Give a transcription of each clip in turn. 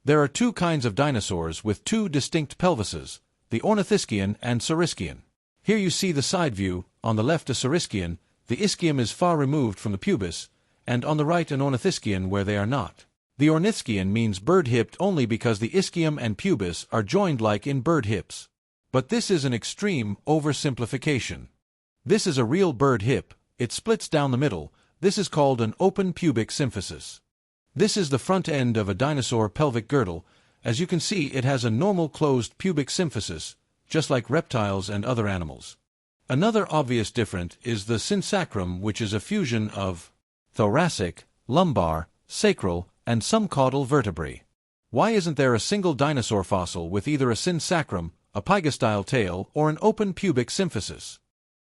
There are two kinds of dinosaurs with two distinct pelvises, the ornithischian and saurischian. Here you see the side view, on the left a saurischian, the ischium is far removed from the pubis, and on the right an ornithischian where they are not. The ornithischian means bird-hipped only because the ischium and pubis are joined like in bird hips. But this is an extreme oversimplification. This is a real bird hip, it splits down the middle, this is called an open pubic symphysis. This is the front end of a dinosaur pelvic girdle. As you can see, it has a normal closed pubic symphysis, just like reptiles and other animals. Another obvious difference is the synsacrum, which is a fusion of thoracic, lumbar, sacral, and some caudal vertebrae. Why isn't there a single dinosaur fossil with either a synsacrum, a pygostyle tail, or an open pubic symphysis?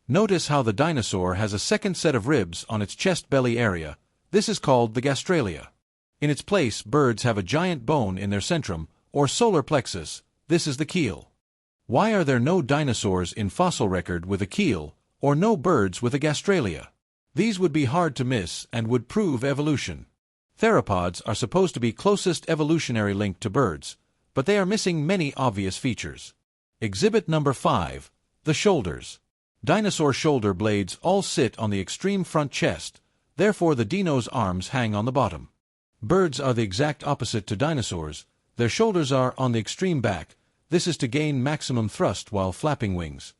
Notice how the dinosaur has a second set of ribs on its chest-belly area. This is called the gastralia. In its place, birds have a giant bone in their centrum, or solar plexus. This is the keel. Why are there no dinosaurs in fossil record with a keel, or no birds with a gastralia? These would be hard to miss and would prove evolution. Theropods are supposed to be closest evolutionary link to birds, but they are missing many obvious features. Exhibit number 5, the shoulders. Dinosaur shoulder blades all sit on the extreme front chest, therefore the dino's arms hang on the bottom. Birds are the exact opposite to dinosaurs. Their shoulders are on the extreme back. This is to gain maximum thrust while flapping wings.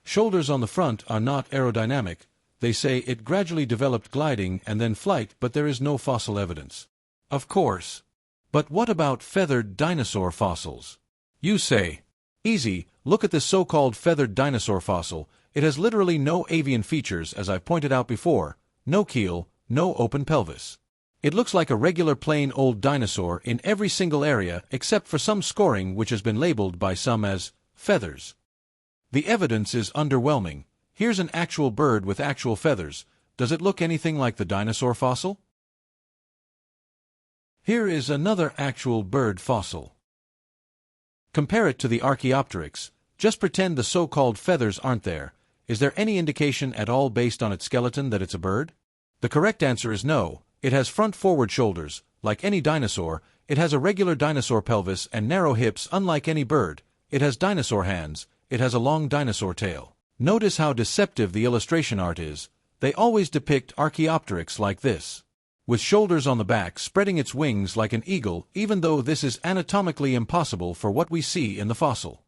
Shoulders on the front are not aerodynamic. They say it gradually developed gliding and then flight, but there is no fossil evidence. Of course. But what about feathered dinosaur fossils? You say. Easy, look at this so-called feathered dinosaur fossil. It has literally no avian features, as I've pointed out before. No keel, no open pelvis. It looks like a regular plain old dinosaur in every single area except for some scoring which has been labeled by some as feathers. The evidence is underwhelming. Here's an actual bird with actual feathers. Does it look anything like the dinosaur fossil? Here is another actual bird fossil. Compare it to the Archaeopteryx. Just pretend the so-called feathers aren't there. Is there any indication at all based on its skeleton that it's a bird? The correct answer is no. It has front-forward shoulders. Like any dinosaur, it has a regular dinosaur pelvis and narrow hips unlike any bird. It has dinosaur hands. It has a long dinosaur tail. Notice how deceptive the illustration art is. They always depict Archaeopteryx like this, with shoulders on the back spreading its wings like an eagle, even though this is anatomically impossible for what we see in the fossil.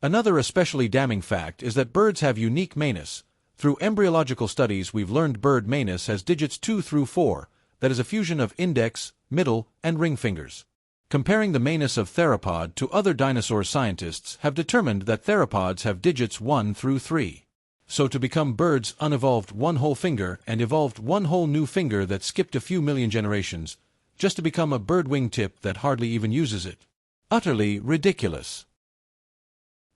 Another especially damning fact is that birds have unique manus. Through embryological studies we've learned bird manus has digits 2 through 4, that is a fusion of index, middle, and ring fingers. Comparing the manus of theropod to other dinosaur scientists have determined that theropods have digits 1 through 3. So to become birds unevolved one whole finger and evolved one whole new finger that skipped a few million generations, just to become a bird wingtip that hardly even uses it. Utterly ridiculous.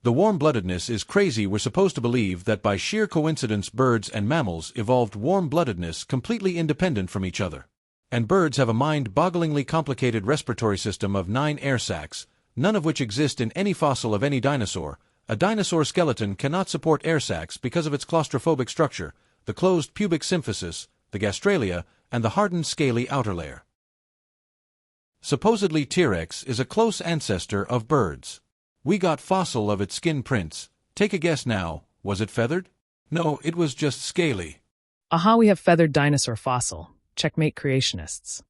The warm-bloodedness is crazy. We're supposed to believe that by sheer coincidence birds and mammals evolved warm-bloodedness completely independent from each other. And birds have a mind-bogglingly complicated respiratory system of 9 air sacs, none of which exist in any fossil of any dinosaur. A dinosaur skeleton cannot support air sacs because of its claustrophobic structure, the closed pubic symphysis, the gastralia, and the hardened scaly outer layer. Supposedly T-Rex is a close ancestor of birds. We got fossil of its skin prints. Take a guess now, was it feathered? No, it was just scaly. Aha, we have feathered dinosaur fossil. Checkmate creationists.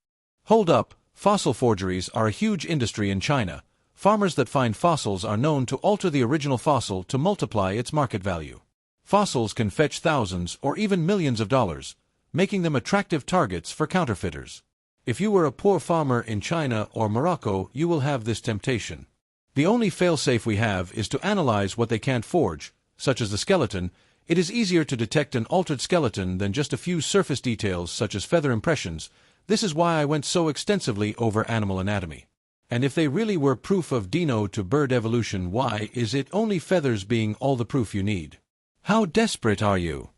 Hold up, fossil forgeries are a huge industry in China. Farmers that find fossils are known to alter the original fossil to multiply its market value. Fossils can fetch thousands or even millions of dollars, making them attractive targets for counterfeiters. If you were a poor farmer in China or Morocco, you will have this temptation. The only failsafe we have is to analyze what they can't forge, such as the skeleton. It is easier to detect an altered skeleton than just a few surface details such as feather impressions. This is why I went so extensively over animal anatomy. And if they really were proof of dino to bird evolution, why is it only feathers being all the proof you need? How desperate are you?